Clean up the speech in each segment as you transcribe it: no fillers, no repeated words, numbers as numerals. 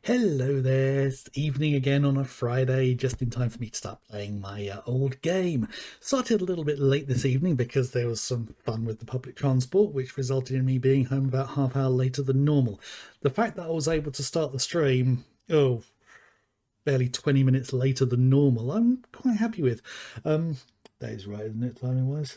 Hello there, it's evening again on a Friday, just in time for me to start playing my old game. Started a little bit late this evening because there was some fun with the public transport, which resulted in me being home about half hour later than normal. The fact that I was able to start the stream, barely 20 minutes later than normal, I'm quite happy with. That is right, isn't it, timing-wise?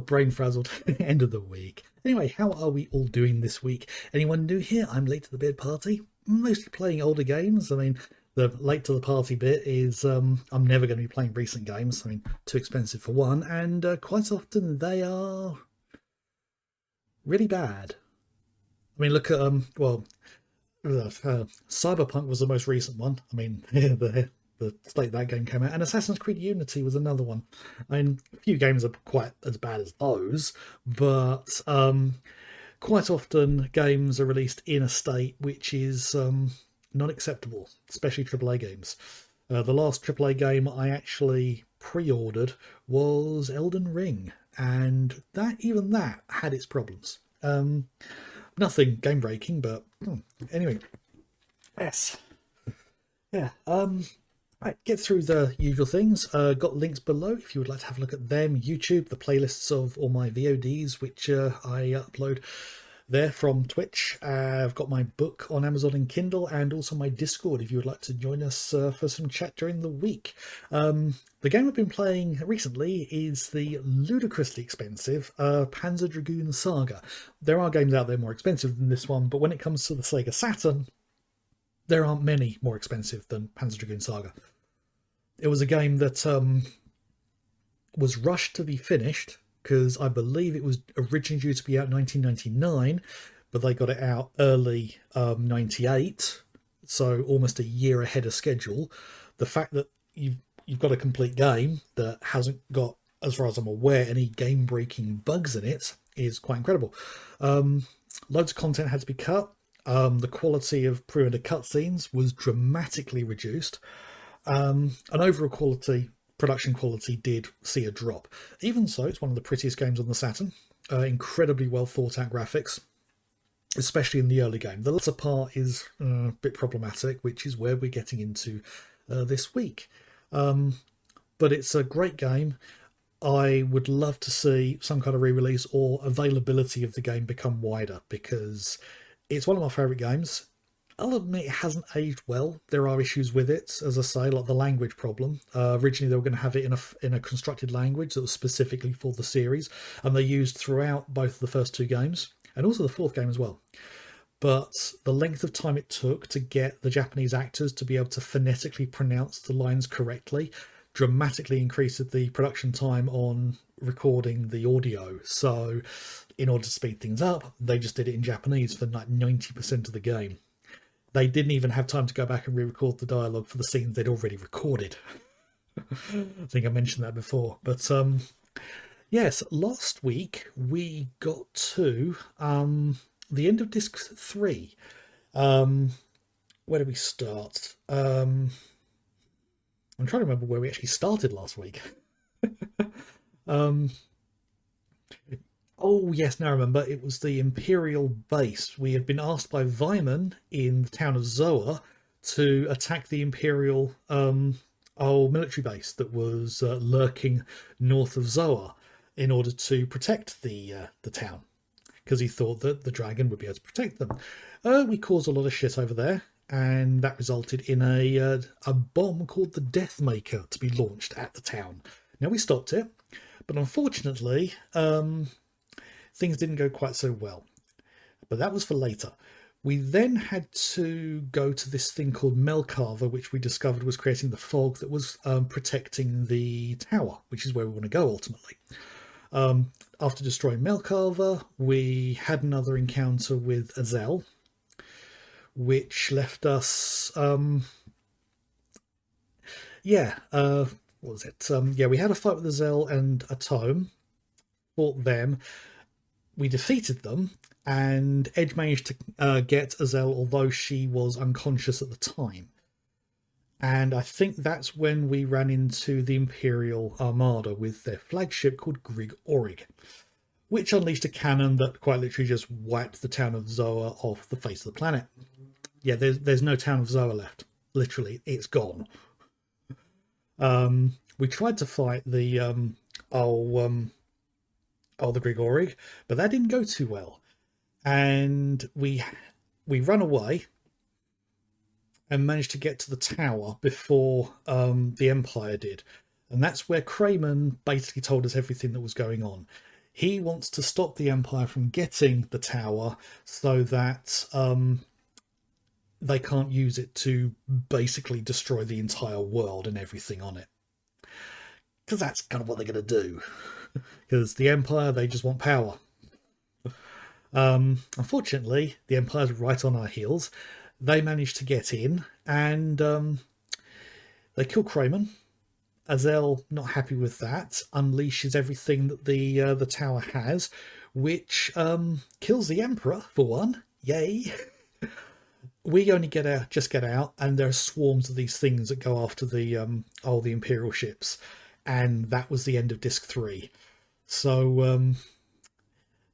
Brain frazzled. End of the week. Anyway, how are we all doing this week? Anyone new here? I'm late to the bed party. Mostly playing older games. I mean, the late to the party bit is I'm never going to be playing recent games. I mean, too expensive for one, and quite often they are really bad. I mean, look at Cyberpunk was the most recent one. I mean, the state that game came out, and Assassin's Creed Unity was another one. I mean, a few games are quite as bad as those, but quite often games are released in a state which is not acceptable, especially AAA games. The last AAA game I actually pre-ordered was Elden Ring, and even that had its problems. Nothing game-breaking, but anyway. Yes. Yeah. Right, get through the usual things. Got links below if you would like to have a look at them. YouTube, the playlists of all my VODs, which I upload there from Twitch. I've got my book on Amazon and Kindle, and also my Discord if you would like to join us for some chat during the week. The game I've been playing recently is the ludicrously expensive Panzer Dragoon Saga. There are games out there more expensive than this one, but when it comes to the Sega Saturn, there aren't many more expensive than Panzer Dragoon Saga. It was a game that was rushed to be finished because I believe it was originally due to be out in 1999, but they got it out early 98, so almost a year ahead of schedule. The fact that you've got a complete game that hasn't got, as far as I'm aware, any game-breaking bugs in it is quite incredible. Loads of content had to be cut. The quality of pre-rendered cutscenes was dramatically reduced. And overall production quality did see a drop. Even so, it's one of the prettiest games on the Saturn. Incredibly well thought out graphics, especially in the early game. The latter part is a bit problematic, which is where we're getting into this week. But it's a great game. I would love to see some kind of re-release or availability of the game become wider, because it's one of my favourite games. I'll admit it hasn't aged well. There are issues with it, as I say, like the language problem. Originally, they were going to have it in a constructed language that was specifically for the series, and they used throughout both the first two games, and also the fourth game as well. But the length of time it took to get the Japanese actors to be able to phonetically pronounce the lines correctly dramatically increased the production time on recording the audio. So in order to speed things up, they just did it in Japanese for like 90% of the game. They didn't even have time to go back and re-record the dialogue for the scenes they'd already recorded. I think I mentioned that before. But yes, last week we got to the end of disc 3. Where did we start? I'm trying to remember where we actually started last week. Oh, yes, now I remember. It was the Imperial base. We had been asked by Vyman in the town of Zoa to attack the Imperial military base that was lurking north of Zoa in order to protect the town, because he thought that the dragon would be able to protect them. We caused a lot of shit over there, and that resulted in a bomb called the Deathmaker to be launched at the town. Now, we stopped it, but unfortunately things didn't go quite so well. But that was for later. We then had to go to this thing called Melcarver, which we discovered was creating the fog that was protecting the tower, which is where we want to go ultimately. After destroying Melcarver, we had another encounter with Azel, which left us what was it? We had a fight with Azel and Atome, fought them. We defeated them, and Edge managed to get Azel, although she was unconscious at the time. And I think that's when we ran into the Imperial Armada with their flagship called Grig Orig. which unleashed a cannon that quite literally just wiped the town of Zoa off the face of the planet. Yeah, there's no town of Zoa left. Literally, it's gone. We tried to fight the the Grigorig, but that didn't go too well. And we ran away and managed to get to the tower before the Empire did. And that's where Kramen basically told us everything that was going on. He wants to stop the Empire from getting the tower so that they can't use it to basically destroy the entire world and everything on it. Because that's kind of what they're going to do. Because the Empire, they just want power. Unfortunately, the Empire's right on our heels. They managed to get in and they kill Kramen. Azel, not happy with that, unleashes everything that the tower has, which kills the Emperor for one. Yay! We only get out, and there are swarms of these things that go after the Imperial ships, and that was the end of Disc 3. So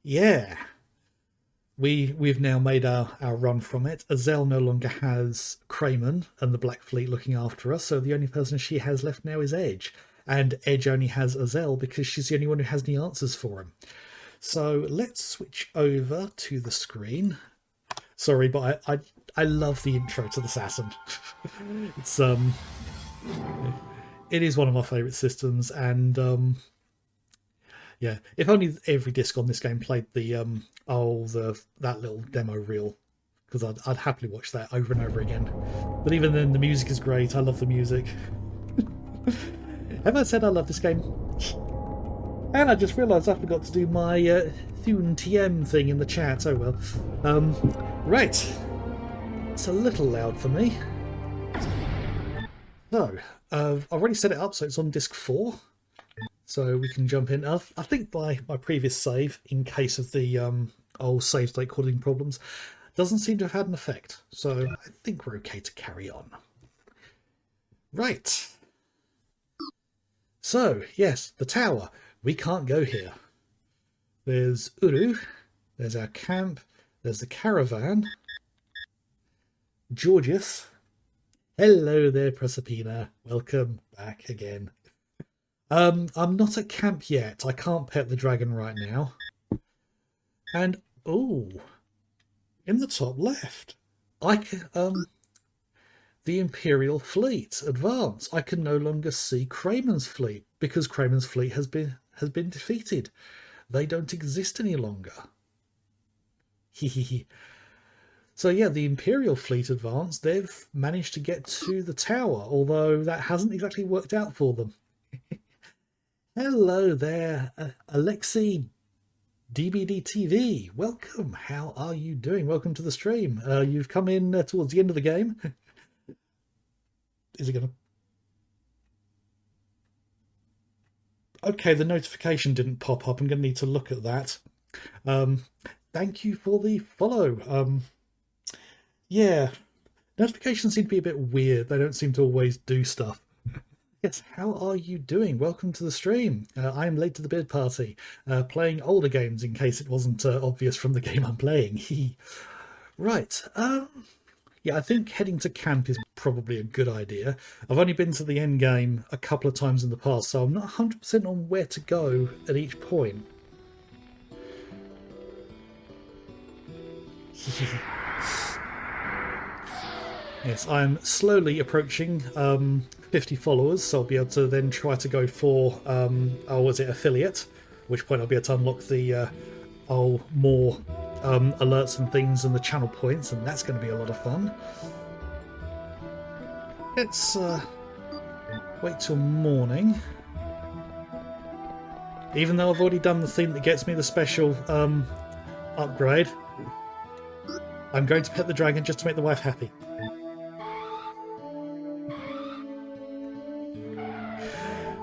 yeah, we've now made our run from it. Azel no longer has Kramen and the Black Fleet looking after us, so the only person she has left now is Edge. And Edge only has Azel because she's the only one who has any answers for him. So let's switch over to the screen. Sorry, but I love the intro to the Saturn. It's it is one of my favourite systems, and yeah, if only every disc on this game played that little demo reel, because I'd happily watch that over and over again. But even then, the music is great. I love the music. Have I said I love this game? And I just realised I forgot to do my Thune TM thing in the chat. Oh well. Right. It's a little loud for me. So, I've already set it up so it's on disc 4. So we can jump in. I think my previous save, in case of the old save state causing problems, doesn't seem to have had an effect. So I think we're okay to carry on. Right. So, yes, the tower. We can't go here. There's Uru. There's our camp. There's the caravan. Georgius. Hello there, Proserpina. Welcome back again. I'm not at camp yet. I can't pet the dragon right now. And, oh, in the top left, I can, the Imperial fleet advance. I can no longer see Kramen's fleet because Kramen's fleet has been defeated. They don't exist any longer. So yeah, the Imperial fleet advance, they've managed to get to the tower, although that hasn't exactly worked out for them. Hello there, Alexei DBD TV. Welcome. How are you doing? Welcome to the stream. You've come in towards the end of the game. Is it going to... Okay, the notification didn't pop up. I'm going to need to look at that. Thank you for the follow. Yeah, notifications seem to be a bit weird. They don't seem to always do stuff. Yes, how are you doing? Welcome to the stream. I'm late to the bid party, playing older games in case it wasn't obvious from the game I'm playing. Right, yeah, I think heading to camp is probably a good idea. I've only been to the end game a couple of times in the past, so I'm not 100% on where to go at each point. Yes, I'm slowly approaching 50 followers, so I'll be able to then try to go for, affiliate, at which point I'll be able to unlock the more alerts and things and the channel points, and that's going to be a lot of fun. Let's wait till morning. Even though I've already done the thing that gets me the special upgrade, I'm going to pet the dragon just to make the wife happy.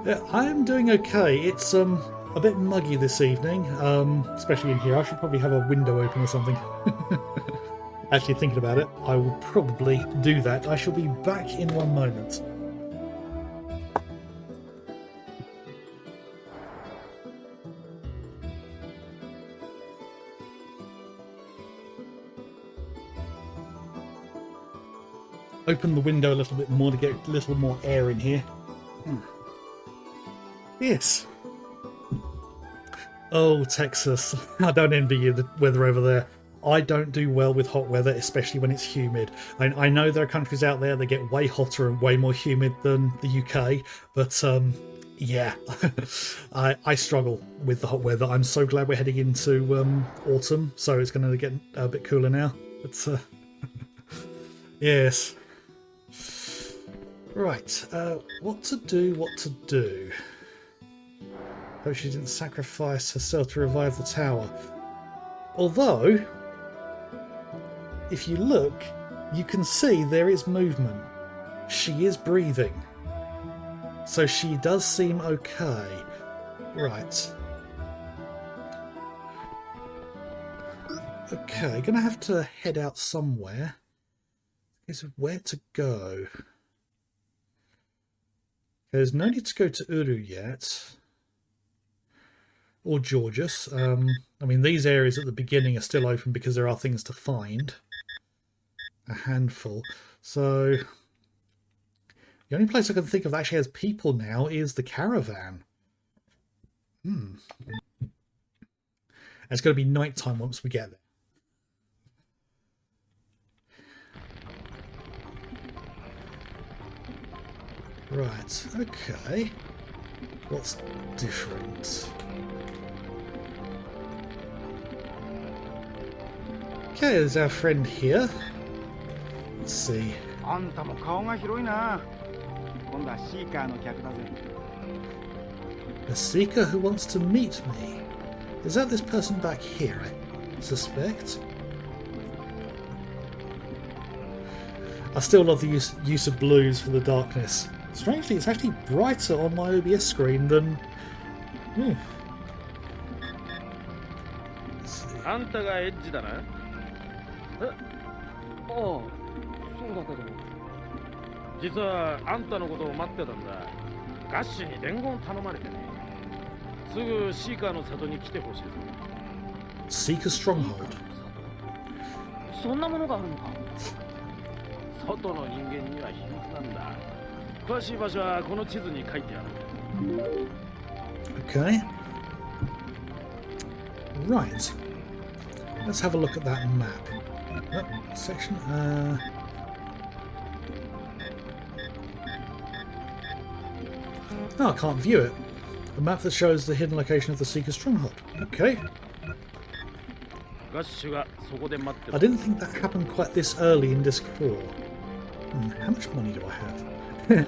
Yeah, I'm doing okay. It's a bit muggy this evening, especially in here. I should probably have a window open or something. Actually, thinking about it, I will probably do that. I shall be back in one moment. open the window a little bit more to get a little more air in here. Yes. Oh, Texas. I don't envy you the weather over there. I don't do well with hot weather, especially when it's humid. I know there are countries out there that get way hotter and way more humid than the UK, but yeah, I struggle with the hot weather. I'm so glad we're heading into autumn, so it's going to get a bit cooler now. But yes. Right, what to do? Hope she didn't sacrifice herself to revive the tower. Although, if you look, you can see there is movement. She is breathing. So she does seem okay. Right. Okay, gonna have to head out somewhere. Is where to go? There's no need to go to Uru yet. Or Georgius. I mean, these areas at the beginning are still open because there are things to find. A handful. So, the only place I can think of that actually has people now is the caravan. It's going to be nighttime once we get there. Right, okay. What's different? Okay, there's our friend here. Let's see. A seeker who wants to meet me. Is that this person back here, I suspect? I still love the use of blues for the darkness. Strangely, it's actually brighter on my OBS screen than... Let's see. そうだけど実はあんたのことを待ってたんだ。ガッシュに伝言頼まれてね。すぐシーカーの里に来てほしいぞ。 Seeker Stronghold. そんなものがあるのか。外の人間には秘密なんだ。詳しい場所はこの地図に書いてある。 Okay. Right. Let's have a look at that map. Oh, section. Oh, I can't view it. A map that shows the hidden location of the Seeker Stronghold. Okay. I didn't think that happened quite this early in Disc 4. How much money do I have?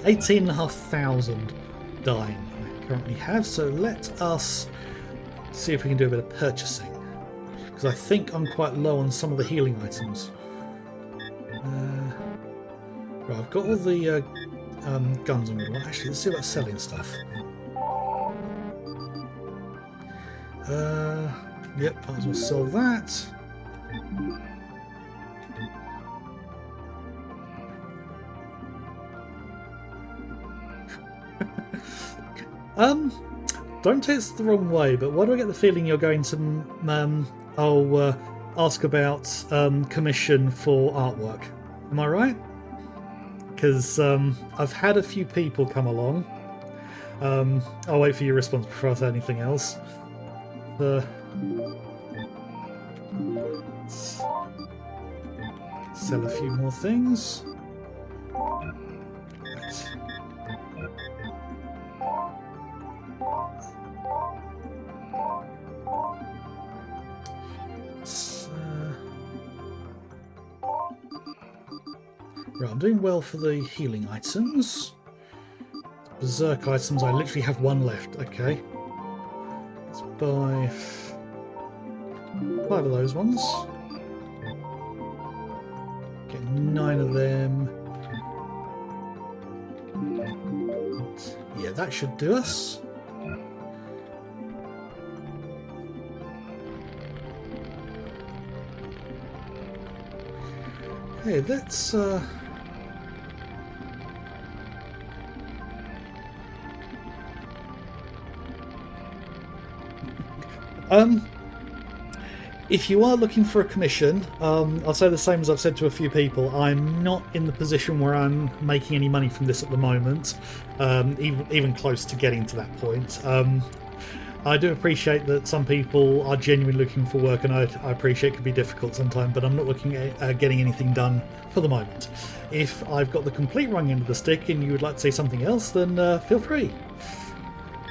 18,500 dying I currently have, so let us see if we can do a bit of purchasing. Because I think I'm quite low on some of the healing items. Right, I've got all the guns I'm going to want. Actually, let's see about selling stuff. Yep, might as well sell that. Don't take this the wrong way, but why do I get the feeling you're going to ask about commission for artwork? Am I right? Because I've had a few people come along. I'll wait for your response before I say anything else. Let's sell a few more things. Right, I'm doing well for the healing items. Berserk items, I literally have one left. Okay. Let's buy 5 of those ones. Get 9 of them. Yeah, that should do us. Hey, let's If you are looking for a commission, I'll say the same as I've said to a few people. I'm not in the position where I'm making any money from this at the moment, even close to getting to that point. I do appreciate that some people are genuinely looking for work, and I appreciate it can be difficult sometimes, but I'm not looking at getting anything done for the moment. If I've got the complete wrong end of the stick and you would like to say something else, then feel free.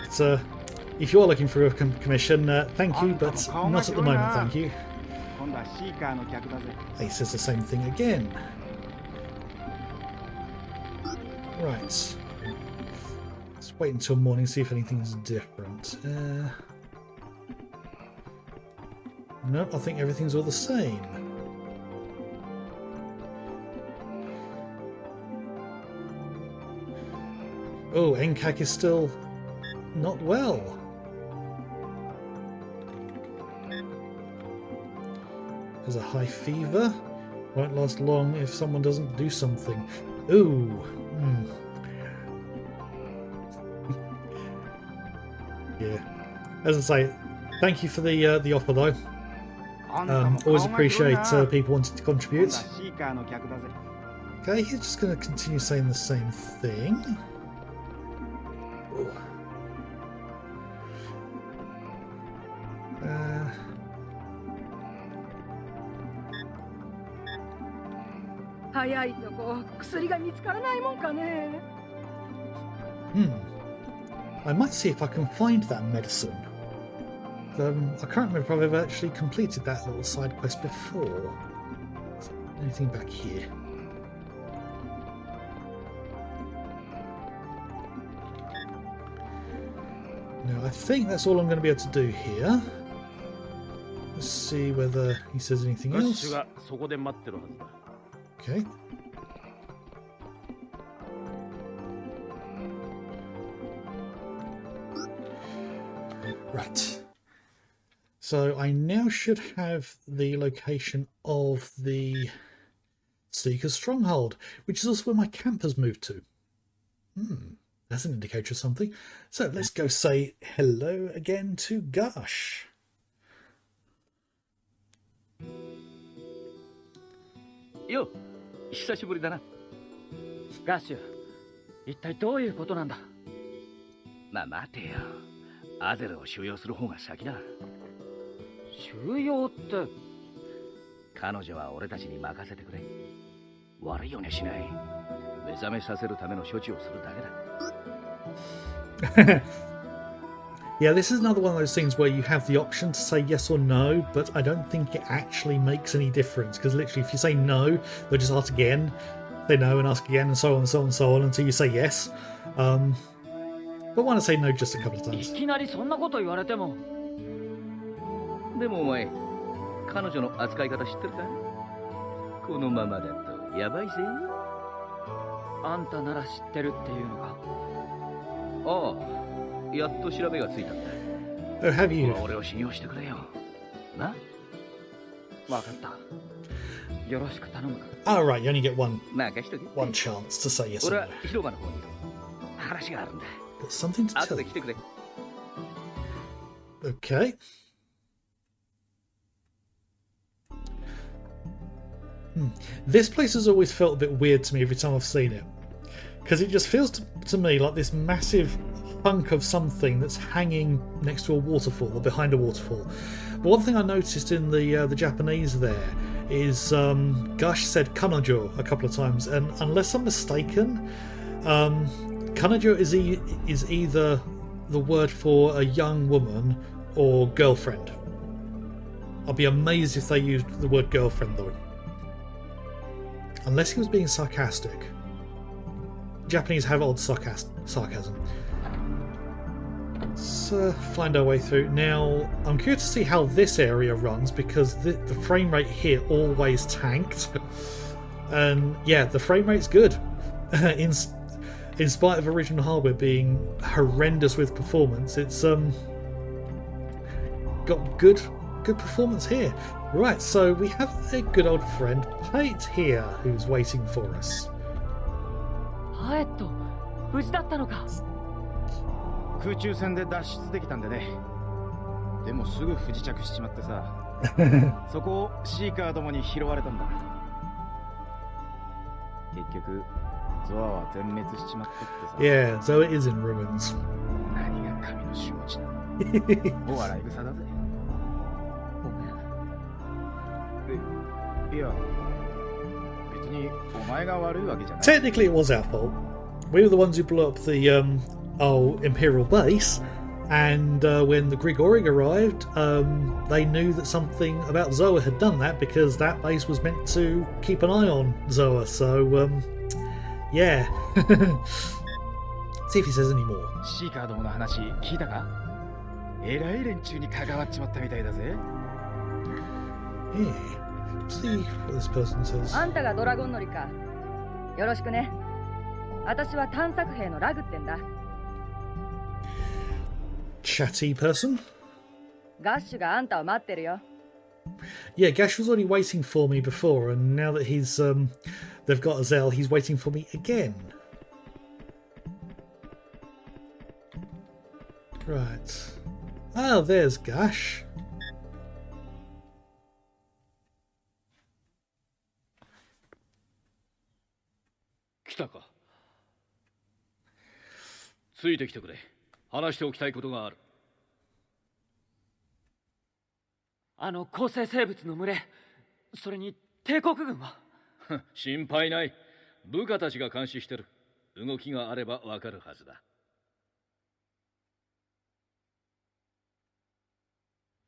It's, if you are looking for a commission, thank you, but not at the moment, thank you. He says the same thing again. Right. Let's wait until morning, see if anything's different. No, I think everything's all the same. Oh, Enkak is still not well. There's a high fever. Won't last long if someone doesn't do something. Ooh. Yeah. As I say, thank you for the offer though. Always appreciate people wanting to contribute. Okay, he's just going to continue saying the same thing. Ooh. I might see if I can find that medicine. I can't remember if I've ever actually completed that little side quest before. Anything back here? No, I think that's all I'm going to be able to do here. Let's see whether he says anything else. Okay. Right. So I now should have the location of the Seeker's Stronghold, which is also where my camp has moved to. That's an indicator of something. So let's go say hello again to Gush. Yo, 久しぶりだな。ガッシュ、一体どういうことなんだ。まあ待てよ。アゼルを収容する方が先だ。収容って。彼女は俺たちに任せてくれ。悪いようにしない。目覚めさせるための処置をするだけだ。Yeah, this is another one of those things where you have the option to say yes or no, but I don't think it actually makes any difference, because literally if you say no, they'll just ask again, say no and ask again, and so on and so on and so on until you say yes. But want to say no just a couple of times. いきなりそんなこと言われても。でもお前、彼女の扱い方知ってるか？このままだとやばいぜ。あんたなら知ってるっていうのか？ああ。やっと調べがついたんだ。Oh, have you? 俺を信用してくれよ。な？わかった。よろしく頼むから。Oh, right, you only get one 任しとけ。chance to say yes 俺 or は no. 広場の方にいる。話があるんだ。Got something to 後 tell で you. 来てくれ。Okay. This place has always felt a bit weird to me every time I've seen it. Because it just feels to me like this massive hunk of something that's hanging next to a waterfall or behind a waterfall. But one thing I noticed in the Japanese there is Gush said kanojo a couple of times, and unless I'm mistaken, kanojo is either the word for a young woman or girlfriend. I'll be amazed if they used the word girlfriend though. Unless he was being sarcastic. Japanese have odd sarcasm. Let's find our way through. Now, I'm curious to see how this area runs, because the frame rate here always tanked. And yeah, the frame rate's good. in spite of original hardware being horrendous with performance, it's got good performance here. Right, so we have a good old friend, Pate, here, who's waiting for us. 無事だったのか。空中戦で脱出できたんでね。でもすぐ不時着しちまってさ。そこをシーカーどもに拾われたんだ。結局ゾアは全滅しちまったってさ。 Yeah, Zoa is in ruins. 何が神の仕持ちだ。お笑い草だぜ。ごめん。いや、別にお前が悪いわけじゃない。 Technically, it was our fault. We were the ones who blew up the Imperial base, and when the Grigoric arrived, they knew that something about Zoa had done that because that base was meant to keep an eye on Zoa. So, yeah. See if he says any more. シーカーどもの話聞いたか？えらい連中に関わっちまったみたいだぜ。 Yeah. See what this person says. あんたがドラゴン乗りか。よろしくね。私は探索兵のラグってんだ。Chatty person. ガッシュがあんたを待ってるよ。 Yeah, Gash was already waiting for me before, and now that he's they've got Azel, he's waiting for me again. Right. Oh, there's Gash. 来たか。ついてきてくれ。話しておきたいことがある。あの構成生物の群れ、それに帝国軍は？心配ない。部下たちが監視してる。動きがあればわかるはずだ。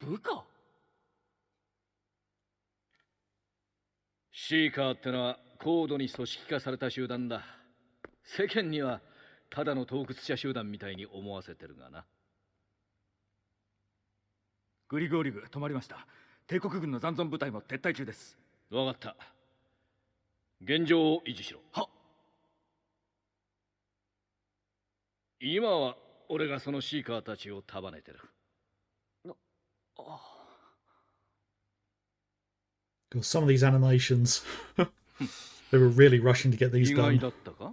部下？シーカーってのは高度に組織化された集団だ。世間にはただの盗掘者集団みたいに思わせてるがな。グリゴーリグ止まりました。帝国軍の残存部隊も撤退中です。わかった。現状を維持しろ。は。今は俺がそのシーカーたちを束ねてる。Some of these animations, they were really rushing to get these 意外 done. だったか？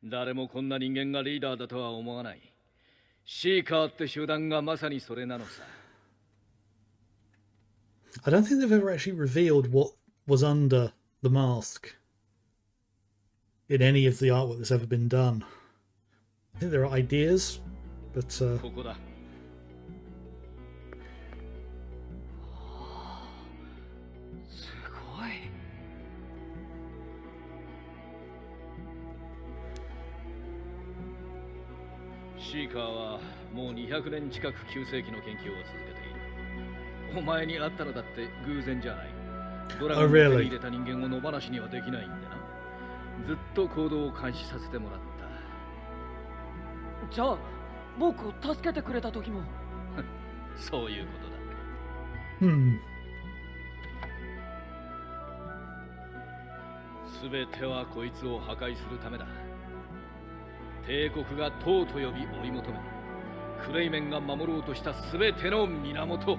誰もこんな人間がリーダーだとは思わない。シーカーって集団がまさにそれなのさ。I don't think they've ever actually revealed what was under the mask in any of the artwork that's ever been done. I think there are ideas, but ここだ。すごい。シーカーはもう200年近く旧世紀の研究を続けている。お前に会ったのだって偶然じゃない。ドラゴンを手に入れた人間を野放しにはできないんでな。ずっと行動を監視させてもらった。じゃあ僕を助けてくれた時も？そういうことだ。すべてはこいつを破壊するためだ。帝国が党と呼び追い求め、クレイメンが守ろうとしたすべての源。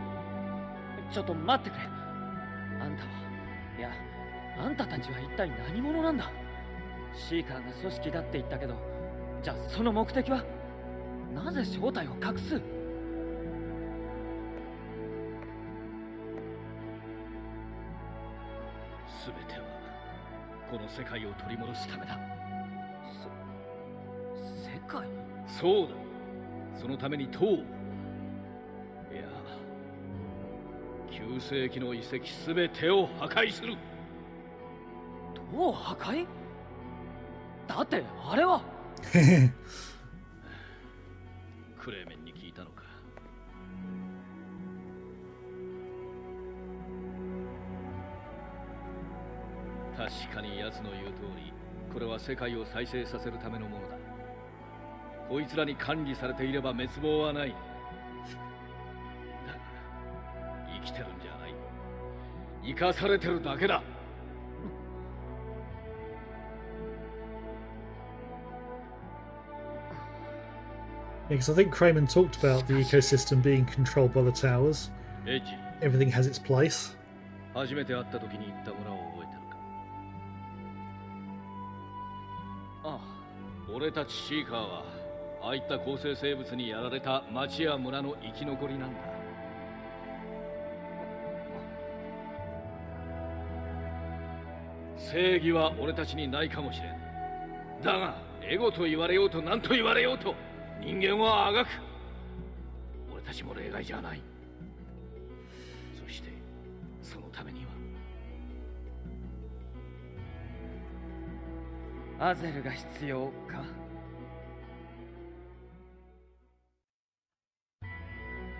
ちょっと待ってくれ。あんたは、いや、あんたたちは一体何者なんだ？シーカーが組織だって言ったけど、じゃあその目的は？なぜ正体を隠す？すべてはこの世界を取り戻すためだ。世界？そうだ。そのために党、いや旧世紀の遺跡すべてを破壊する。どう破壊？だってあれはクレーメンに聞いたのか。確かに奴の言う通り、これは世界を再生させるためのものだ。こいつらに管理されていれば滅亡はない。だが生きてるんじゃない。生かされてるだけだ。because I think Crayman talked about the ecosystem being controlled by the towers. エッジ、 Everything has its place. 初めて会った時に言った村を覚えてるか？ああ、俺たちシーカーはああいった構成生物にやられた町や村の生き残りなんだ。正義は俺たちにないかもしれん。だがエゴと言われようと何と言われようと人間はあがく。俺たちも例外じゃない。そしてそのためにはアゼルが必要か？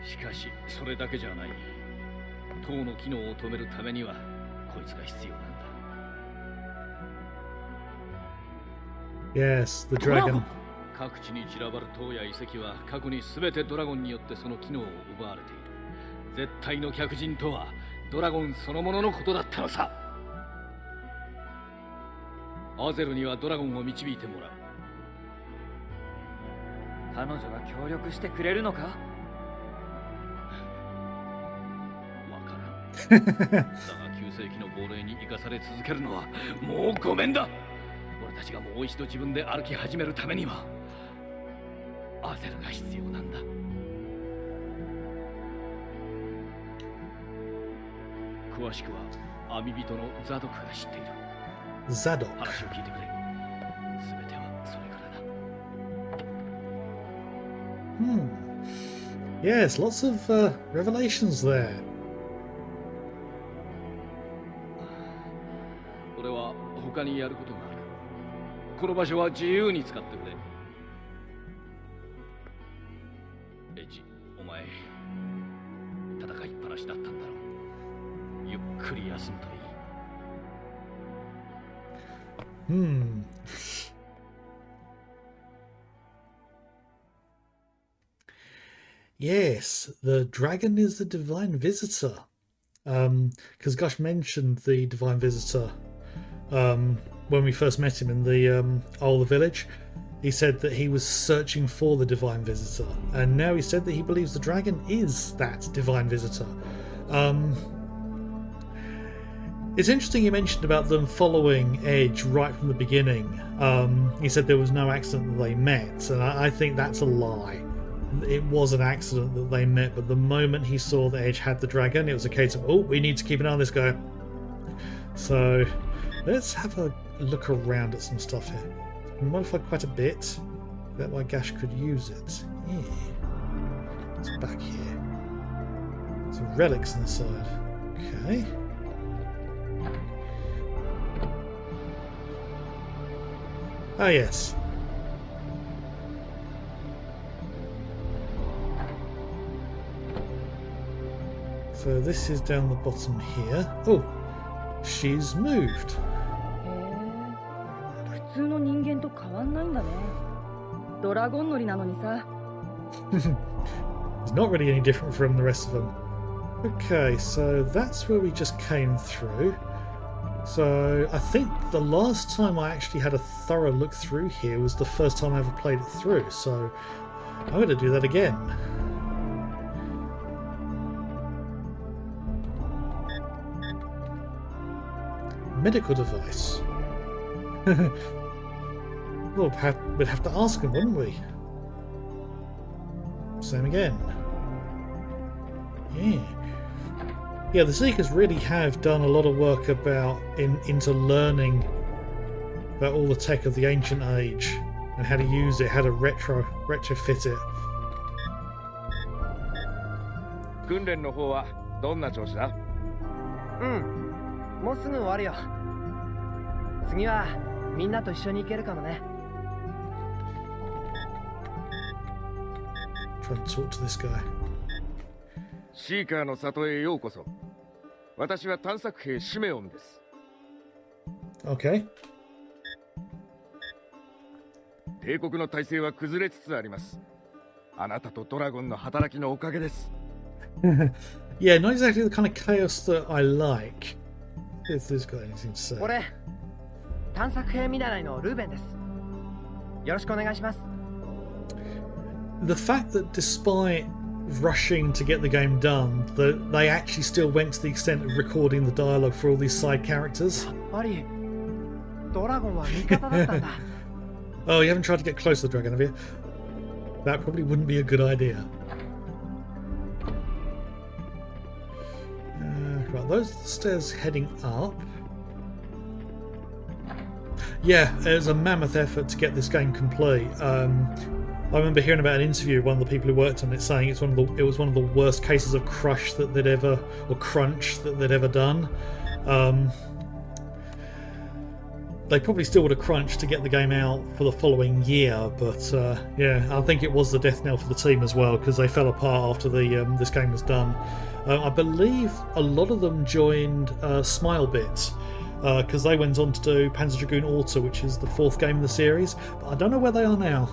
しかしそれだけじゃない。塔の機能を止めるためにはこいつが必要なんだ。Yes, the dragon. 各地に散らばる塔や遺跡は過去に全てドラゴンによってその機能を奪われている。絶対の客人とはドラゴンそのもののことだったのさ。アゼルにはドラゴンを導いてもらう。彼女が協力してくれるのか？わからん。だが旧世紀の亡霊に生かされ続けるのはもうごめんだ。俺たちがもう一度自分で歩き始めるためにはアゼルが必要なんだ。詳しくは網人のザドクが知っている。ザドク。話を聞いてくれ。全てはそれからだ。Yes, lots of revelations there. 俺は他にやることがある。この場所は自由に使ってくれ。エイジ、お前戦いっぱなしだったんだろう。ゆっくり休むといい。Yes, the dragon is the divine visitor. Because Gush mentioned the divine visitor when we first met him in the village. He said that he was searching for the divine visitor, and now he said that he believes the dragon is that divine visitor. It's interesting you mentioned about them following Edge right from the beginning. He said there was no accident that they met, and I think that's a lie. It was an accident that they met, but the moment he saw that Edge had the dragon, it was a case of, oh, we need to keep an eye on this guy. So let's have a look around at some stuff here. It's been modified quite a bit. That why Gash could use it. Yeah. It's back here. Some relics on the side. Okay. Ah, yes. So this is down the bottom here. Oh, she's moved. 普通の人間と変わんないんだね。ドラゴン乗りなのにさ。It's not really any different from the rest of them. Okay, so that's where we just came through. So I think the last time I actually had a thorough look through here was the first time I ever played it through. So I'm going to do that again. Medical device. Well, we'd have to ask him, wouldn't we? Same again. Yeah. Yeah, the Seekers really have done a lot of work into learning about all the tech of the ancient age and how to use it, how to retrofit it. 訓練の方はどんな調子だ？もうすぐ終わるよ。次はみんなと一緒に行けるかもね。Try and talk to this guy. シーカーの里へようこそ。私は探索兵シメオンです。Okay. 帝国の体制は崩れつつあります。あなたとドラゴンの働きのおかげです。Yeah, not exactly the kind of chaos that I like. If this got anything to say. 俺、探索兵見習いのルーベンです。よろしくお願いします。The fact that despite rushing to get the game done that they actually still went to the extent of recording the dialogue for all these side characters. やっぱりドラゴンは味方だったんだ。 Oh, you haven't tried to get close to the dragon, have you? That probably wouldn't be a good idea. Right, those are the stairs heading up. Yeah, it was a mammoth effort to get this game complete. I remember hearing about an interview with one of the people who worked on it saying it was one of the worst cases of crunch that they'd ever done. They probably still would have crunched to get the game out for the following year, but yeah, I think it was the death knell for the team as well, because they fell apart after this game was done. I believe a lot of them joined Smilebit, because they went on to do Panzer Dragoon Auto, which is the 4th game in the series, but I don't know where they are now.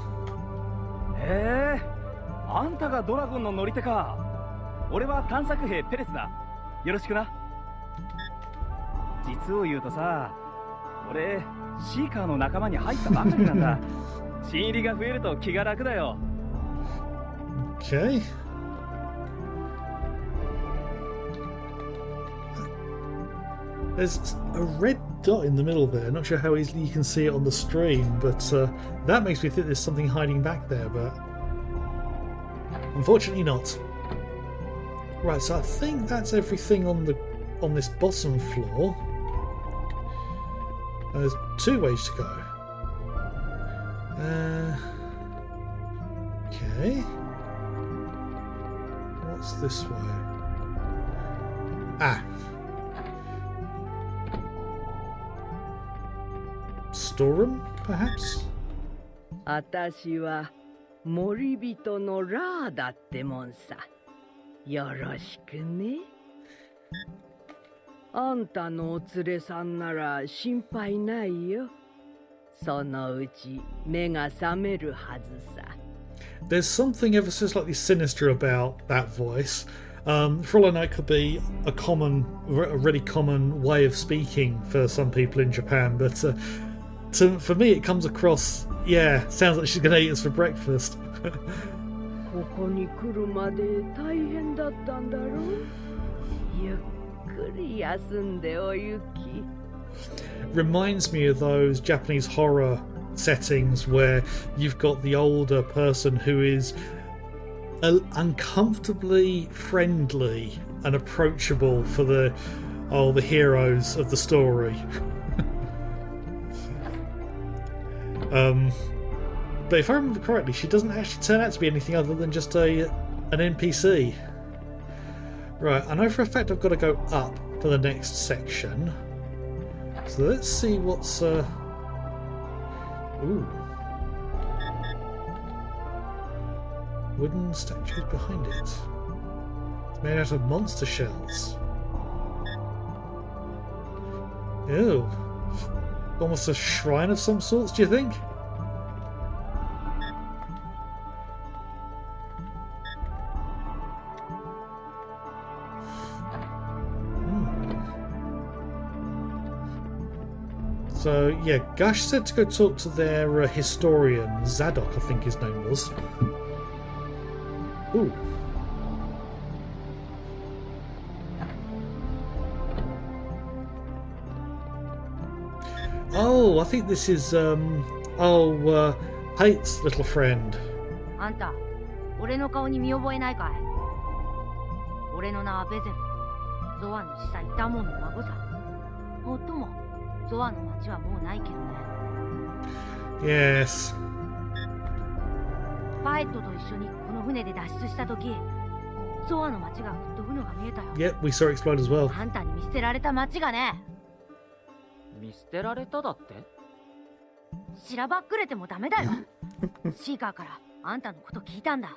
へえ、あんたがドラゴンの乗り手か。俺は探索兵ペレスだ。よろしくな。実を言うとさ、俺シーカーの仲間に入ったばかりなんだ。新入りが増えると気が楽だよ。Okay. There's a red dot in the middle there. Not sure how easily you can see it on the stream, but that makes me think there's something hiding back there, but unfortunately not. Right, so I think that's everything on this bottom floor. There's 2 ways to go. Okay. What's this way? Ah. Storeroom, perhaps? あたしは森人のラーだってもんさ。よろしくね。あんたのお連れさんなら心配ないよ。そのうち目が覚めるはずさ。There's something ever so slightly sinister about that voice. For all I know, it could be a really common way of speaking for some people in Japan, but for me it comes across, yeah, sounds like she's going to eat us for breakfast. ここに来るまで大変だったんだろう。ゆっくり休んでおゆき。Reminds me of those Japanese horror settings where you've got the older person who is uncomfortably friendly and approachable for the heroes of the story. But if I remember correctly, she doesn't actually turn out to be anything other than just an NPC. Right, I know for a fact I've got to go up to the next section. So let's see what's... Ooh. Wooden statues behind it. It's made out of monster shells. Ew. Almost a shrine of some sorts, do you think? So, yeah, Gush said to go talk to their historian, Zadok, I think his name was. Ooh. Oh, I think this is, Pate's little friend. あんた、俺の顔に見覚えないかい？俺の名はベゼル。ゾアの司祭ダモンの孫さ。もっとも、ゾアの町はもうないけどね。Yes. パエットと一緒にこの船で脱出した時、ゾアの町が吹っ飛ぶのが見えたよ。Yep, we saw it explode as well. あんたに見捨てられた町がね。見捨てられただって？しらばっくれてもダメだよ。シーカーからあんたのこと聞いたんだ。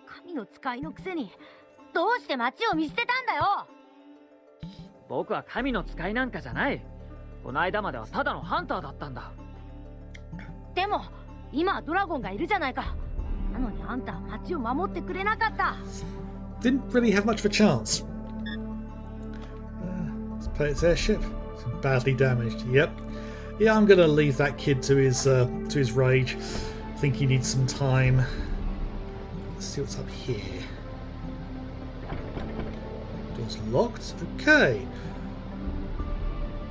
神の使いのくせにどうして町を見捨てたんだよ。僕は神の使いなんかじゃない。この間まではただのハンターだったんだ。でも今はドラゴンがいるじゃないか。なのにあんたは町を守ってくれなかった。Didn't really have much of a chance. Let's play its airship. It's badly damaged. Yep. Yeah, I'm gonna leave that kid to his rage. I think he needs some time. Let's see what's up here. It's locked. Okay.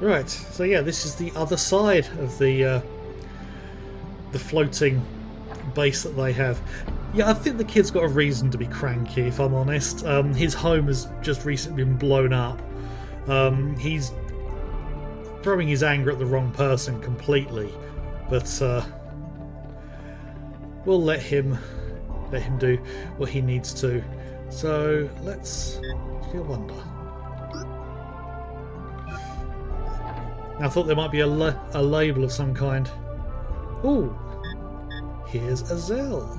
Right. So yeah, this is the other side of the floating base that they have. Yeah, I think the kid's got a reason to be cranky, if I'm honest. His home has just recently been blown up. He's throwing his anger at the wrong person completely, but we'll let him do what he needs to. So let's wonder. I thought there might be a label of some kind. Ooh, here's Azel.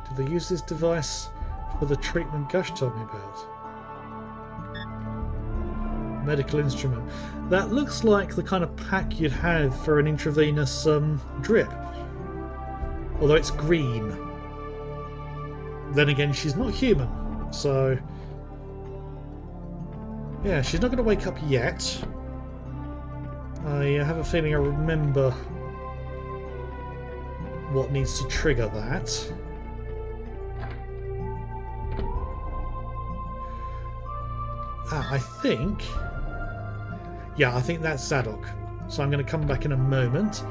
Did they use this device for the treatment Gush told me about? Medical instrument. That looks like the kind of pack you'd have for an intravenous drip. Although it's green. Then again, she's not human, so yeah, she's not going to wake up yet. I have a feeling I remember what needs to trigger that. I think... yeah, I think that's Zadok. So I'm going to come back in a moment.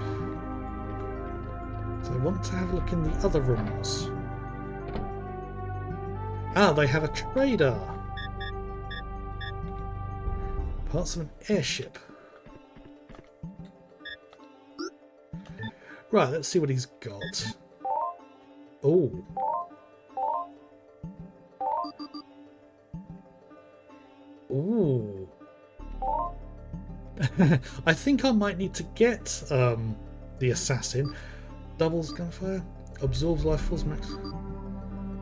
So I want to have a look in the other rooms. Ah, they have a trader. Parts of an airship. Right, let's see what he's got. Oh. Ooh. I think I might need to get the assassin. Doubles gunfire, absorbs life force max.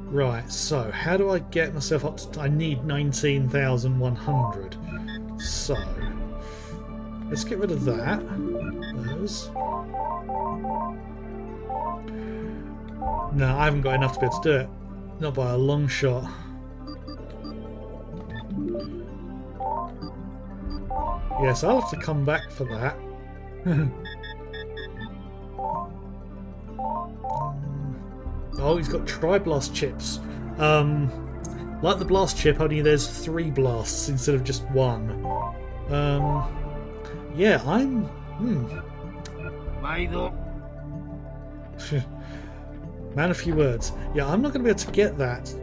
Right, so how do I get myself up to... I need 19,100. So let's get rid of that. Those. No, I haven't got enough to be able to do it. Not by a long shot. Yes, I'll have to come back for that. Oh, he's got tri-blast chips. Like the blast chip, only there's 3 blasts instead of just 1. Yeah, I'm... Man, a few words. Yeah, I'm not going to be able to get that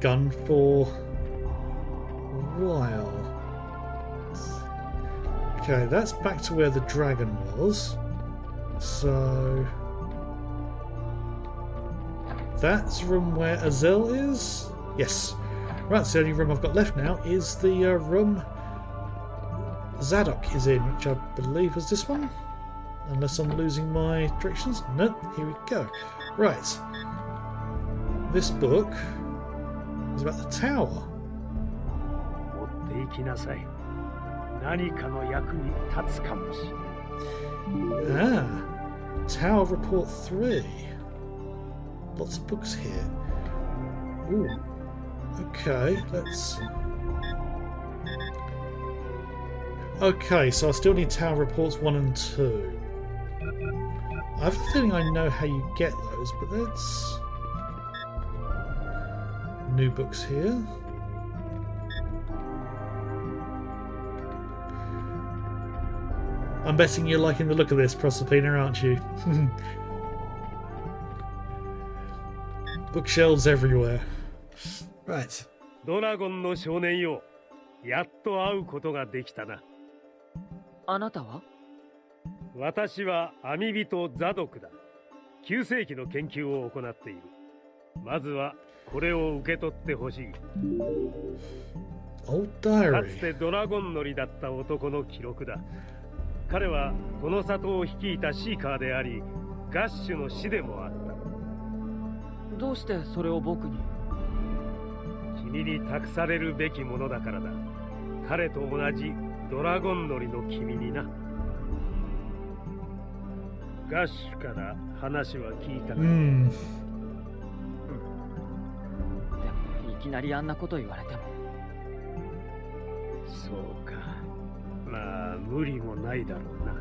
gun for a while. Okay, that's back to where the dragon was. So... that's room where Azel is? Yes. Right, so the only room I've got left now is the room Zadok is in, which I believe is this one. Unless I'm losing my directions. Nope, here we go. Right. This book is about the tower. Ah, Tower Report 3. Lots of books here. Ooh. Okay, let's... okay, so I still need Tower Reports 1 and 2. I have a feeling I know how you get those, but let's... new books here. I'm betting you're liking the look of this, Proserpina, aren't you? Bookshelves everywhere. Right. Dragoon の少年よ、やっと会うことができたな。あなたは？私は網人ザドクだ。9世紀の研究を行っている。まずはこれを受け取ってほしい。Old diary. かつてドラゴン乗りだった男の記録だ。彼はこの里を率いたシーカーであり、ガッシュの師でもあった。どうしてそれを僕に？君に託されるべきものだからだ。彼と同じドラゴン乗りの君にな。ガッシュから話は聞いたか？でもいきなりあんなこと言われても。そうか。まあ無理もないだろうな。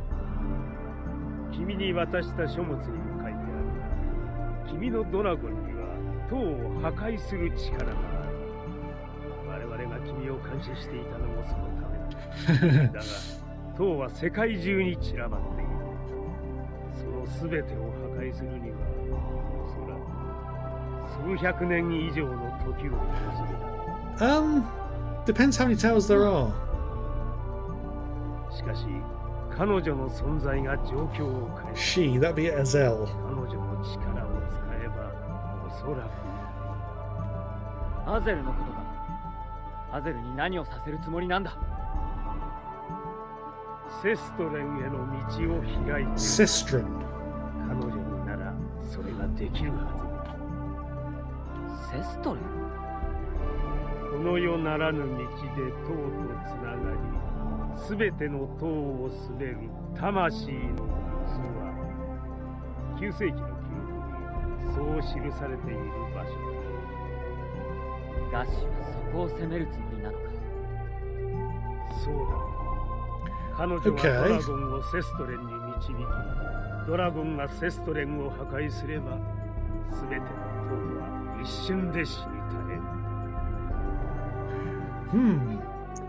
君に渡した書物にも書いてあるが、君のドラゴンには塔を破壊する力がある。我々が君を監視していたのもそのためだ。だが、塔は世界中に散らばっている。その全てを破壊するには、おそらく数百年以上の時を要するだろう。Depends how many towers there are. しかし、彼女の存在が状況を変える。She, that'd be Azel. 彼女の力を使えば、おそらく。アゼルのことか。アゼルに何をさせるつもりなんだ。セストレンへの道を開いて。Sistren. 彼女にならそれができるはセストレン？ず。この世ならぬ道で塔とつながり、すべての塔を滑る魂の術は、9世紀の記録にそう記されている場所。ガッシュはそこを攻めるつもりなのか。そうだ。彼女がドラゴンをセストレンに導き、ドラゴンがセストレンを破壊すれば、すべての塔は一瞬で死に絶える。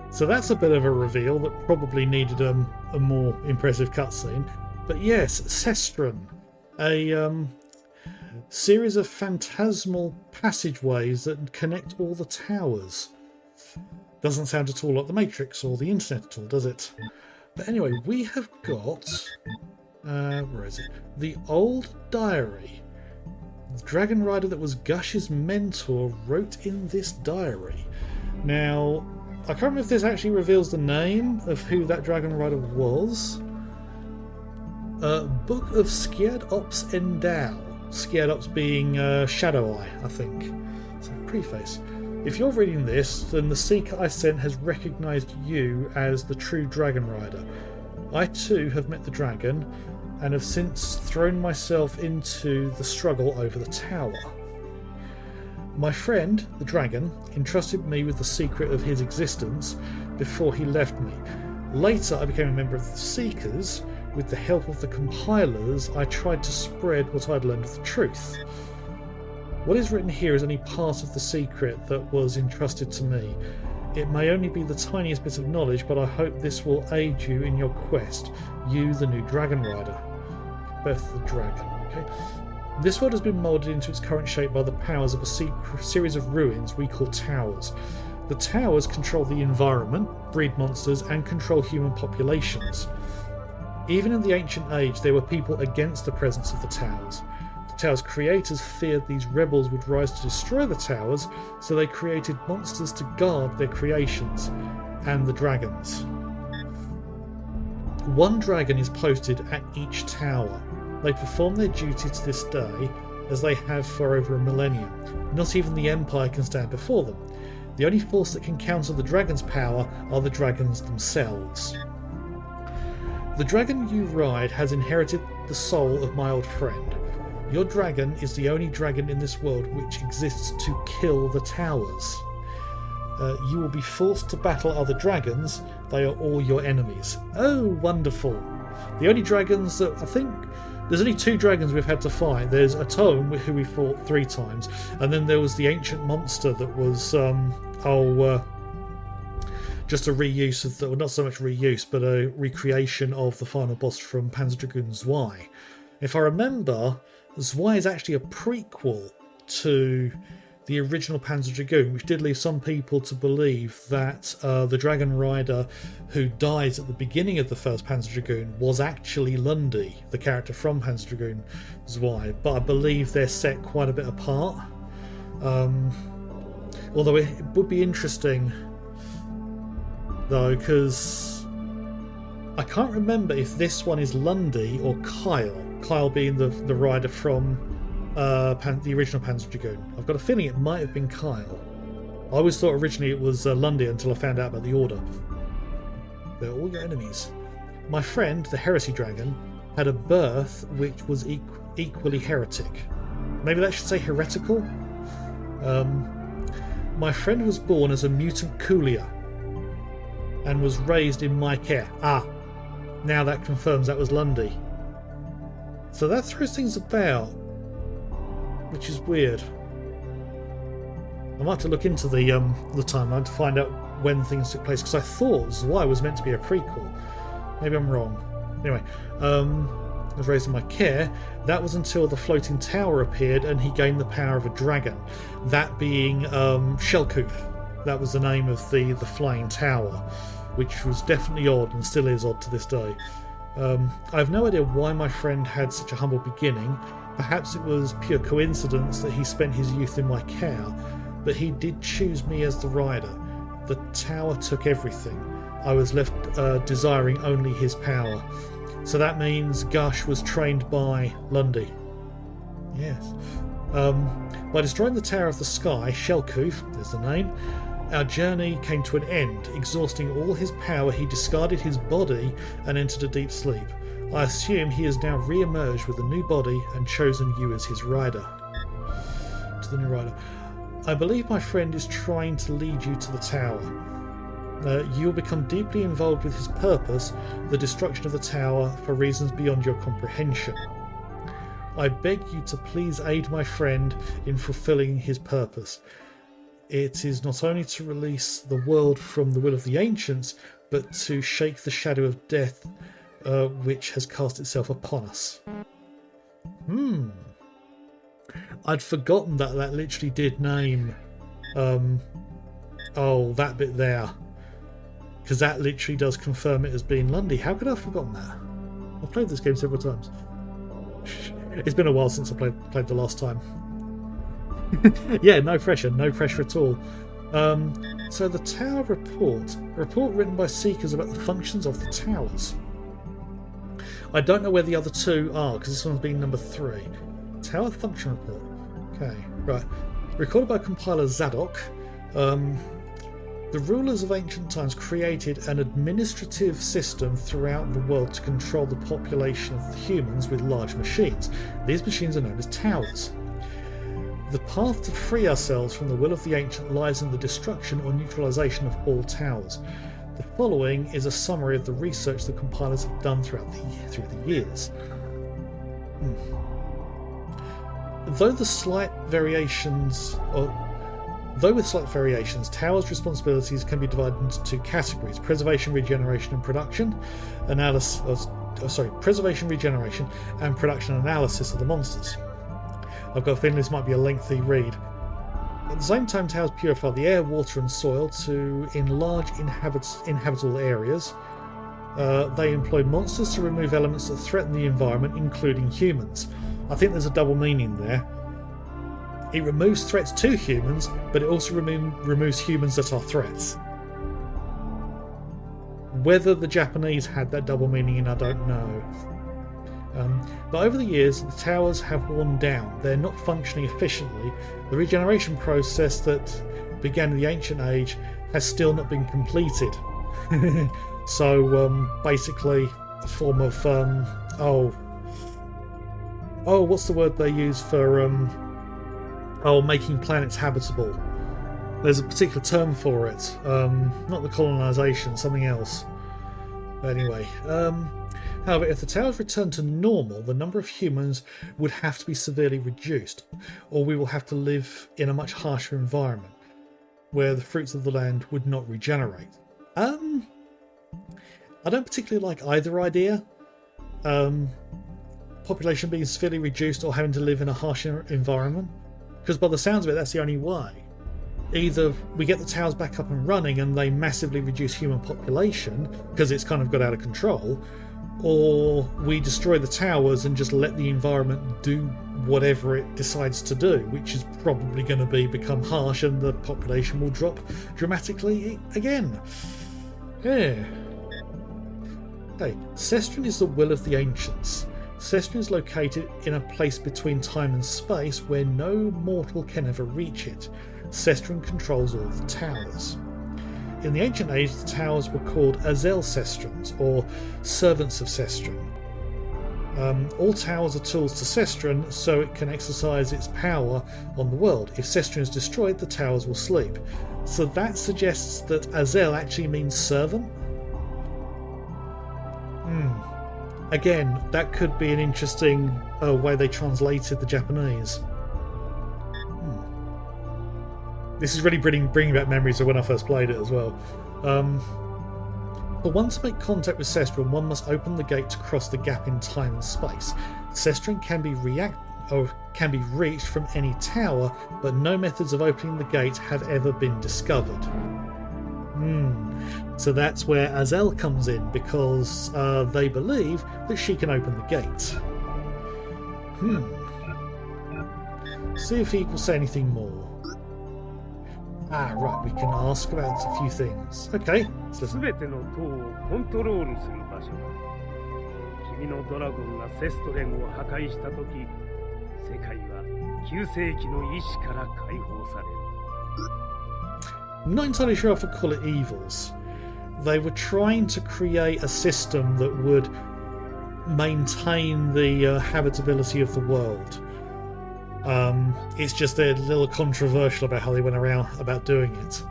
So that's a bit of a reveal that probably needed a more impressive cutscene. But yes, Sestron, a series of phantasmal passageways that connect all the towers. Doesn't sound at all like the Matrix or the Internet at all, does it? But anyway, we have got... where is it? The old diary. The Dragon Rider that was Gush's mentor wrote in this diary. Now, I can't remember if this actually reveals the name of who that Dragon Rider was. Book of Scared Ops Endao. Scared Ops being Shadow Eye, I think. So, preface. If you're reading this, then the Seeker I sent has recognised you as the true Dragon Rider. I too have met the dragon, and have since thrown myself into the struggle over the tower. My friend, the dragon, entrusted me with the secret of his existence before he left me. Later I became a member of the Seekers. With the help of the compilers, I tried to spread what I'd learned of the truth. What is written here is only part of the secret that was entrusted to me. It may only be the tiniest bit of knowledge, but I hope this will aid you in your quest. You, the new Dragon Rider. Birth of the Dragon. Okay. This world has been moulded into its current shape by the powers of a series of ruins we call towers. The towers control the environment, breed monsters, and control human populations. Even in the ancient age, there were people against the presence of the towers. The towers' creators feared these rebels would rise to destroy the towers, so they created monsters to guard their creations, and the dragons. One dragon is posted at each tower. They perform their duty to this day, as they have for over a millennium. Not even the Empire can stand before them. The only force that can counter the dragon's power are the dragons themselves. The dragon you ride has inherited the soul of my old friend. Your dragon is the only dragon in this world which exists to kill the towers. You will be forced to battle other dragons. They are all your enemies. Oh, wonderful. The only dragons that I think... There's only 2 dragons we've had to fight. There's Atone, who we fought 3 times, and then there was the ancient monster that was just a reuse of the, well, not so much reuse, but a recreation of the final boss from Panzer Dragoon Zwei. If I remember, Zwei is actually a prequel to the original Panzer Dragoon, which did leave some people to believe that the Dragon Rider who dies at the beginning of the first Panzer Dragoon was actually Lundy, the character from Panzer Dragoon Zwei, but I believe they're set quite a bit apart. Although it would be interesting, though, because I can't remember if this one is Lundy or Kyle. Kyle being the rider from the original Panzer Dragoon. I've got a feeling it might have been Kyle. I always thought originally it was Lundy until I found out about the Order. They're all your enemies. My friend, the Heresy Dragon, had a birth which was equally heretic. Maybe that should say heretical? My friend was born as a mutant coolia and was raised in my care. Ah, now that confirms that was Lundy. So that throws things about, which is weird. I might have to look into the timeline to find out when things took place, because I thought Zwei was meant to be a prequel. Maybe I'm wrong. Anyway, I was raised in my care. That was until the floating tower appeared and he gained the power of a dragon. That being Shellcoof. That was the name of the flying tower, which was definitely odd and still is odd to this day. I have no idea why my friend had such a humble beginning. Perhaps it was pure coincidence that he spent his youth in my care, but he did choose me as the rider. The tower took everything. I was left desiring only his power. So that means Gush was trained by Lundy. Yes. By destroying the Tower of the Sky, Shellcoof, there's the name, our journey came to an end. Exhausting all his power, he discarded his body and entered a deep sleep. I assume he has now re-emerged with a new body and chosen you as his rider. To the new rider. I believe my friend is trying to lead you to the tower. You'll become deeply involved with his purpose, the destruction of the tower, for reasons beyond your comprehension. I beg you to please aid my friend in fulfilling his purpose. It is not only to release the world from the will of the ancients, but to shake the shadow of death which has cast itself upon us. I'd forgotten that literally did name that bit there. Because that literally does confirm it as being Lundy. How could I have forgotten that? I've played this game several times. It's been a while since I played the last time. Yeah, no pressure at all. So the Tower Report. A report written by Seekers about the functions of the towers. I don't know where the other two are, because this one's been number 3. Tower Function Report. Okay, right. Recorded by compiler Zadok. The rulers of ancient times created an administrative system throughout the world to control the population of the humans with large machines. These machines are known as towers. The path to free ourselves from the will of the ancient lies in the destruction or neutralization of all towers. The following is a summary of the research the compilers have done through the years. Though with slight variations, towers' responsibilities can be divided into 2 categories: preservation, regeneration, and production. Preservation, regeneration, and production analysis of the monsters. I've got a feeling this might be a lengthy read. At the same time, towers purify the air, water, and soil to enlarge inhabitable areas. They employ monsters to remove elements that threaten the environment, including humans. I think there's a double meaning there. It removes threats to humans, but it also removes humans that are threats. Whether the Japanese had that double meaning, I don't know. But over the years, the towers have worn down. They're not functioning efficiently. The regeneration process that began in the ancient age has still not been completed. So basically, a form of what's the word they use for making planets habitable? There's a particular term for it. Not the colonization, something else. But anyway, however, if the towers return to normal, the number of humans would have to be severely reduced, or we will have to live in a much harsher environment, where the fruits of the land would not regenerate. I don't particularly like either idea. Population being severely reduced or having to live in a harsher environment, because by the sounds of it, that's the only way. Either we get the towers back up and running and they massively reduce human population because it's kind of got out of control, or we destroy the towers and just let the environment do whatever it decides to do, which is probably going to become harsh and the population will drop dramatically again. Yeah. Okay, Saturn is the will of the ancients. Saturn is located in a place between time and space where no mortal can ever reach it. Saturn controls all the towers. In the ancient age, the towers were called Azel Sestrons, or servants of Saturn. All towers are tools to Saturn, so it can exercise its power on the world. If Saturn is destroyed, the towers will sleep. So that suggests that Azel actually means servant? again, that could be an interesting way they translated the Japanese. This is really bringing back memories of when I first played it as well. For one to make contact with Sestrin, one must open the gate to cross the gap in time and space. Sestrin can be reached from any tower, but no methods of opening the gate have ever been discovered. So that's where Azel comes in, because they believe that she can open the gate. See if he will say anything more. Right, we can ask about a few things. Okay. すべての塔をコントロールする場所だ。君のドラゴンがセストレンを破壊したとき、世界は旧世紀の意志から解放される。I'm not entirely sure if I call it evils. They were trying to create a system that would maintain the habitability of the world. It's just a little controversial about how they went around about doing it.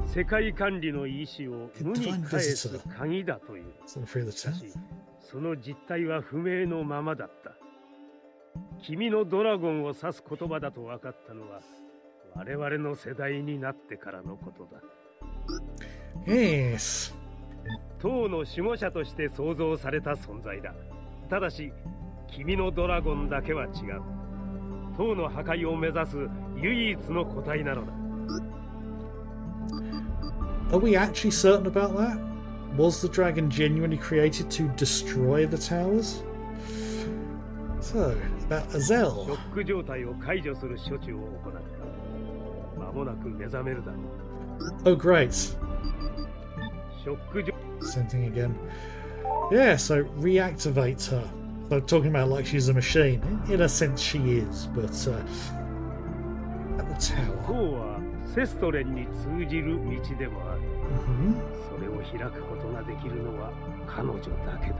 世界管理の意志を無に返す鍵だという。しかし、その実態は不明のままだった。君のドラゴンを指す言葉だと分かったのは、我々の世代になってからのことだ。Yes. 塔の守護者として創造された存在だ。ただし、君のドラゴンだけは違う。塔の破壊を目指す唯一の個体なのだ。Are we actually certain about that? Was the dragon genuinely created to destroy the towers? So, about Azel. ショック状態を解除する処置を行った。間もなく目覚めるだろう。Oh, great. ショック状 Same thing again. Yeah, so reactivate her. So talking about like she's a machine. In a sense she is, but at the tower. 塔はセストレンに通じる道でもある。それを開くことができるのは彼女だけだ。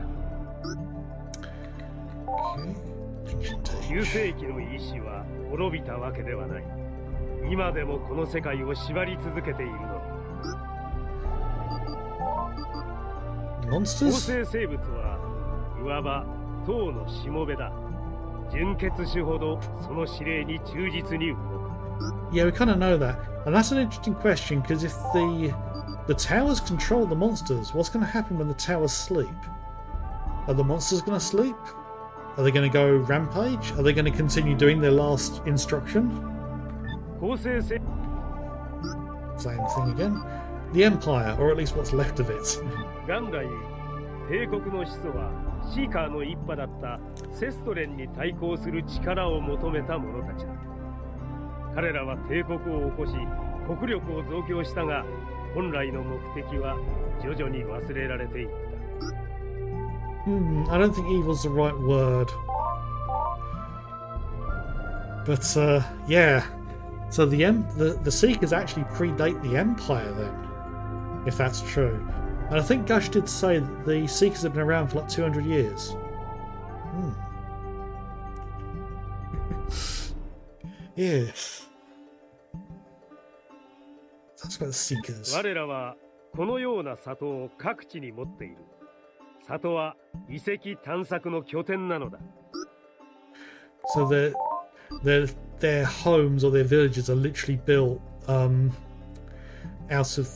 旧世紀の意志は滅びたわけではない。今でもこの世界を縛り続けているの。構成生物はいわば塔のしもべだ。純血種ほどその指令に忠実に動く。Yeah, we kind of know that. And that's an interesting question, because if the towers control the monsters, what's going to happen when the towers sleep? Are the monsters going to sleep? Are they going to go rampage? Are they going to continue doing their last instruction? Same thing again. The Empire, or at least what's left of it. 元来、帝国の始祖はシーカーの一派だったセストレンに対抗する力を求めた者たちだ。彼らは帝国を起こし、国力を増強したが、本来の目的は徐々に忘れられていった。I don't think evil's the right word. But, yeah. So the Seekers actually predate the Empire then, if that's true. And I think Gush did say that the Seekers have been around for like 200 years. Yes. That's about the Seekers. 我らはこのような里を各地に持っている。里は遺跡探索の拠点なのだ。So their homes or their villages are literally built out of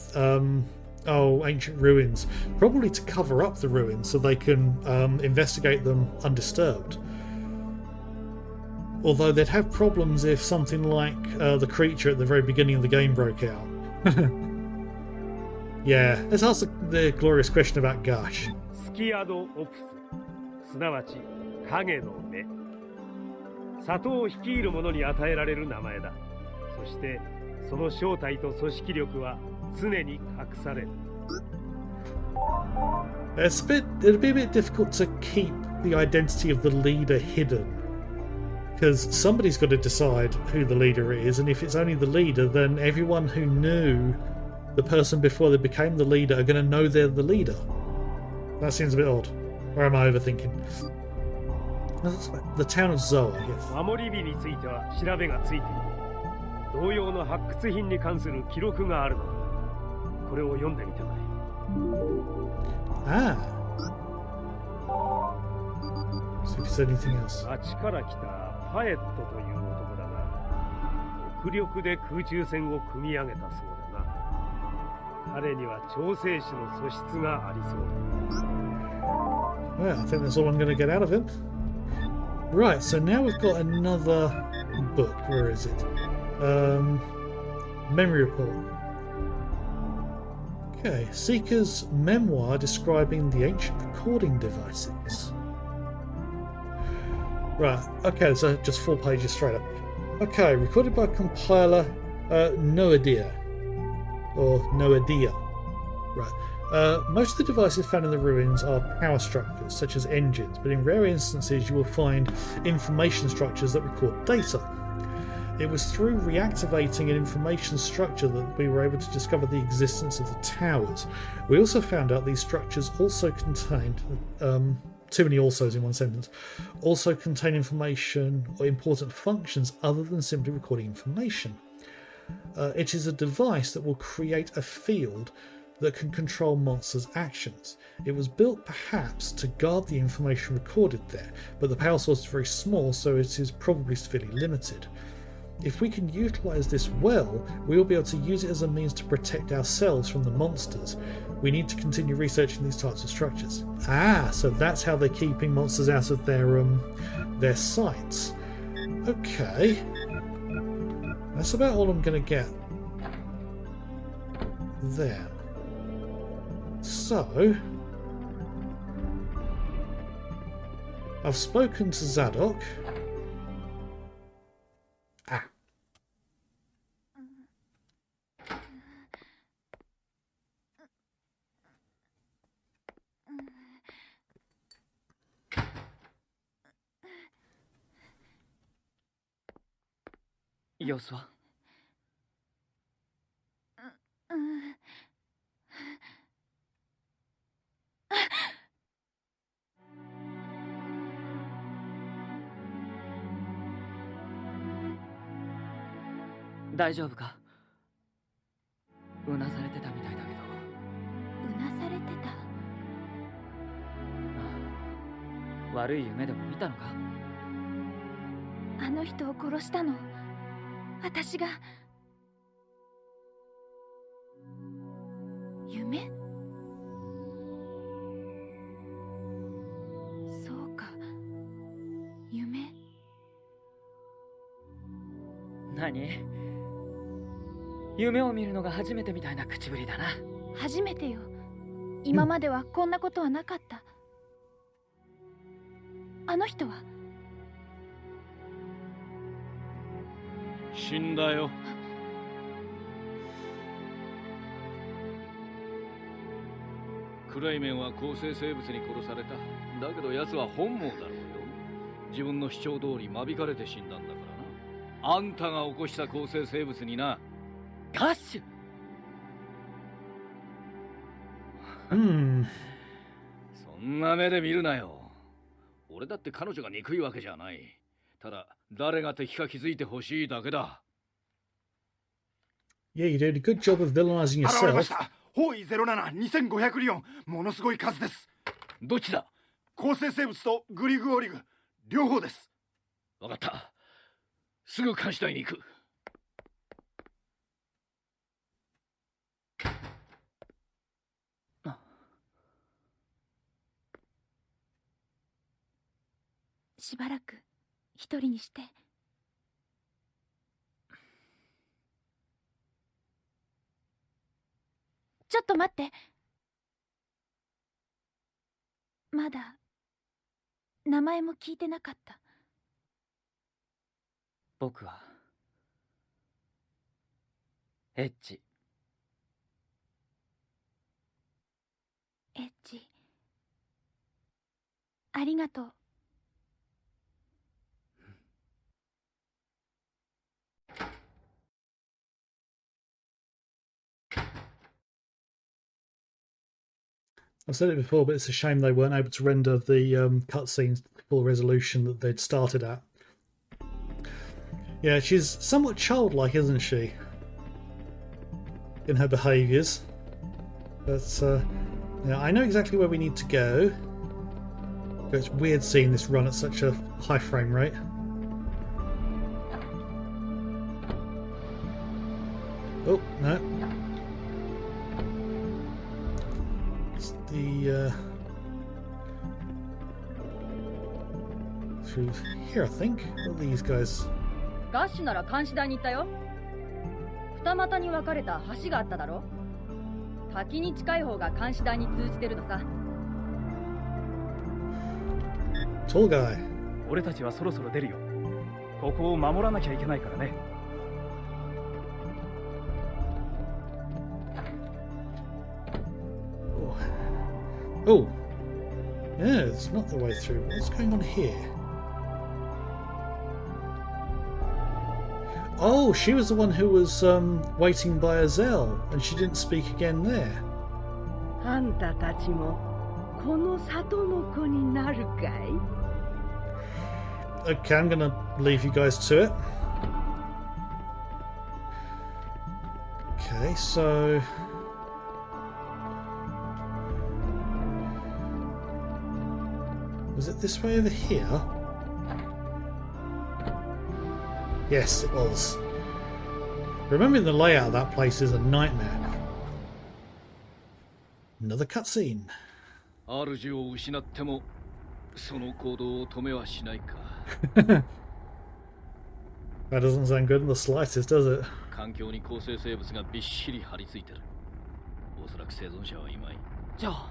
ancient ruins, probably to cover up the ruins so they can investigate them undisturbed. Although they'd have problems if something like the creature at the very beginning of the game broke out. Yeah, let's ask the glorious question about Gush. スキアドオプス、すなわち影の目。里を率いる者に与えられる名前だ。そしてその正体と組織力は常に隠される。It'd be a bit difficult to keep the identity of the leader hidden, because somebody's got to decide who the leader is, and if it's only the leader, then everyone who knew the person before they became the leader are going to know they're the leader. That seems a bit odd. Or am I overthinking? The town of Zoa, yes. 守り火については調べがついている。同様の発掘品に関する記録があるのだ。これを読んでみてくれ。said anything else. 町から来たパエットという男だが、極力で空中戦を組み上げたそうだな。彼には調整士の素質がありそうだ。 Well, I think that's all I'm going to get out of him. Right, so now we've got another book. Where is it? Memory report. Okay, Seeker's memoir describing the ancient recording devices. Right, okay, so just 4 pages straight up. Okay, recorded by compiler Noadia. Or Noadia. Right. Most of the devices found in the ruins are power structures, such as engines, but in rare instances you will find information structures that record data. It was through reactivating an information structure that we were able to discover the existence of the towers. We also found out these structures also contained, too many alsos in one sentence, also contain information or important functions other than simply recording information. It is a device that will create a field that can control monsters' actions. It was built perhaps to guard the information recorded there, but the power source is very small, so it is probably severely limited. If we can utilise this well, we will be able to use it as a means to protect ourselves from the monsters. We need to continue researching these types of structures. Ah, so that's how they're keeping monsters out of their sights. Okay. That's about all I'm going to get there. So, I've spoken to Zadok. Ah. Yosua? 大丈夫か？うなされてたみたいだけど。うなされてた？ああ、悪い夢でも見たのか？あの人を殺したの私が。夢？そうか、夢。何？夢を見るのが初めてみたいな口ぶりだな。初めてよ。今まではこんなことはなかった。あの人は？死んだよ。クライメンは構成生物に殺された。だけど奴は本望だろうよ。自分の主張通り間引かれて死んだんだからな。あんたが起こした構成生物にな。ガッシュ。そんな目で見るなよ。俺だって彼女が憎いわけじゃない。ただ誰が敵か気づいてほしいだけだ。Yeah, you did a good job of villainizing 現れま yourself. した。方位07、2500リオン。ものすごい数です。どっちだ？構成生物とグリグオリグ、両方です。わかった。すぐ監視隊に行く。しばらく一人にして。ちょっと待って。まだ名前も聞いてなかった。僕はエッジ。エッジ、ありがとう。I've said it before, but it's a shame they weren't able to render the cutscenes full resolution that they'd started at. Yeah, she's somewhat childlike, isn't she? In her behaviours. But yeah, I know exactly where we need to go. But it's weird seeing this run at such a high frame rate. Oh, no. It's the... through here, I think. What are these guys? ガッシュなら監視台に行ったよ。二股に分かれた橋があっただろ。滝に近い方が監視台に通じてるのさ。Tall guy. 俺たちはそろそろ出るよ。ここを守らなきゃいけないからね。Oh. Yeah, it's not the way through. What's going on here? Oh, she was the one who was waiting by Azelle, and she didn't speak again there. あんたたちもこの里の子になるかい? Okay, I'm gonna leave you guys to it. Okay, so... was it this way over here? Yes, it was. Remembering the layout of that place is a nightmare. Another cutscene. 主を失ってもその行動を止めはしないか。That doesn't sound good in the slightest, does it? 環境に構成生物がびっしり張り付いてる。おそらく生存者はいまい。じゃあ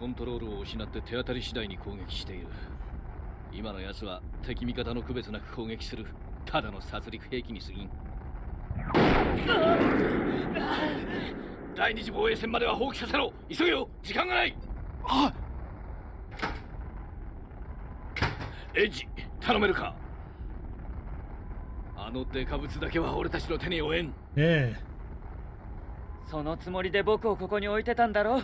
コントロールを失って手当たり次第に攻撃している。今の奴は敵味方の区別なく攻撃するただの殺戮兵器に過ぎん。第二次防衛線までは放棄させろ。急げよ、時間がない。あ、エッジ頼めるか。あのデカブツだけは俺たちの手に負えん。Yeah. そのつもりで僕をここに置いてたんだろ。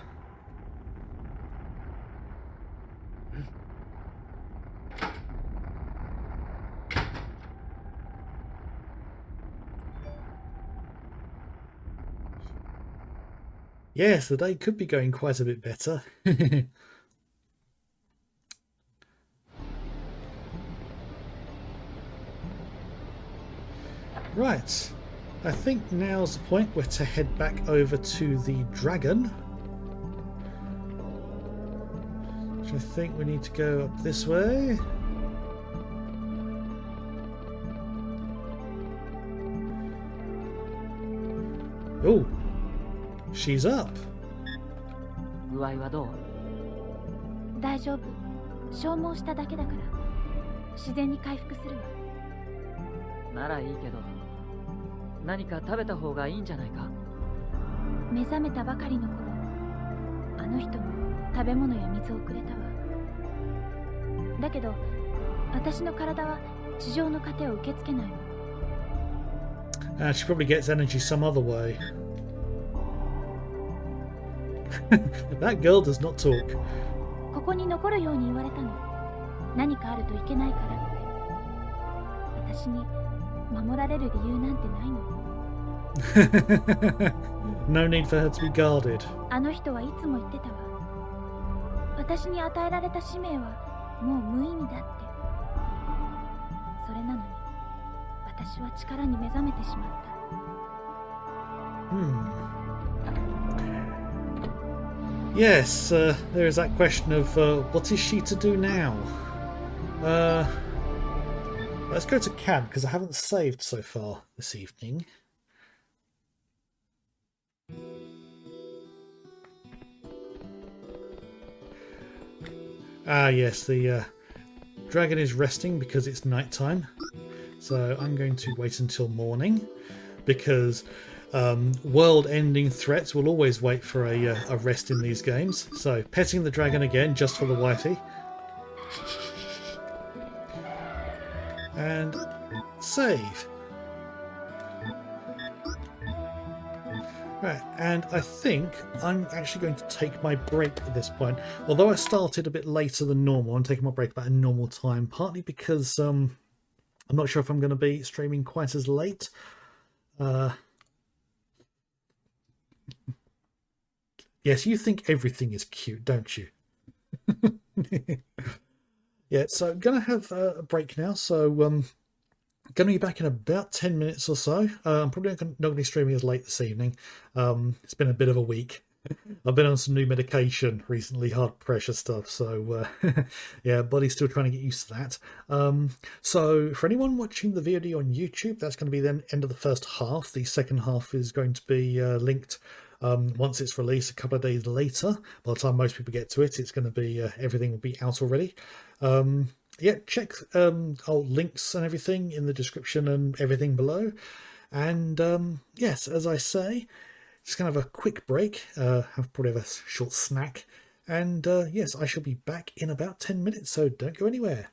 Yes, the day could be going quite a bit better. Right, I think now's the point where to head back over to the Dragon. Which I think we need to go up this way. Oh, she's up. 具合はどう？大丈夫。消耗しただけだから自然に回復するわ。ならいいけど、何か食べた方がいいんじゃないか？目覚めたばかりの頃、あの人も食べ物や水をくれたわ。だけど私の体は地上の糧を受け付けないの。She probably gets energy some other way. That girl does not talk. ここに残るように言われたの。何かあるといけないからって。私に守られる理由なんてないの。No need for her to be guarded. あの人はいつも言ってたわ。私に与えられた使命はもう無意味だって。それなのに私は力に目覚めてしまった。Yes, there is that question of what is she to do now? Let's go to camp because I haven't saved so far this evening. Ah, yes, the dragon is resting because it's nighttime. So I'm going to wait until morning because world-ending threats will always wait for a rest in these games. So petting the dragon again just for the wifey. And save. Right, and I think I'm actually going to take my break at this point. Although I started a bit later than normal, I'm taking my break about a normal time, partly because I'm not sure if I'm going to be streaming quite as late. Yes, you think everything is cute, don't you? Yeah, so I'm going to have a break now. So going to be back in about 10 minutes or so. I'm probably not going to be streaming as late this evening. It's been a bit of a week. I've been on some new medication recently, hard pressure stuff. So yeah, body's still trying to get used to that. So for anyone watching the VOD on YouTube, that's going to be the end of the first half. The second half is going to be linked once it's released a couple of days later. By the time most people get to it, it's going to be everything will be out already. Yeah, check old links and everything in the description and everything below. And yes, as I say, just going to have a quick break, probably have a short snack. And yes, I shall be back in about 10 minutes, so don't go anywhere.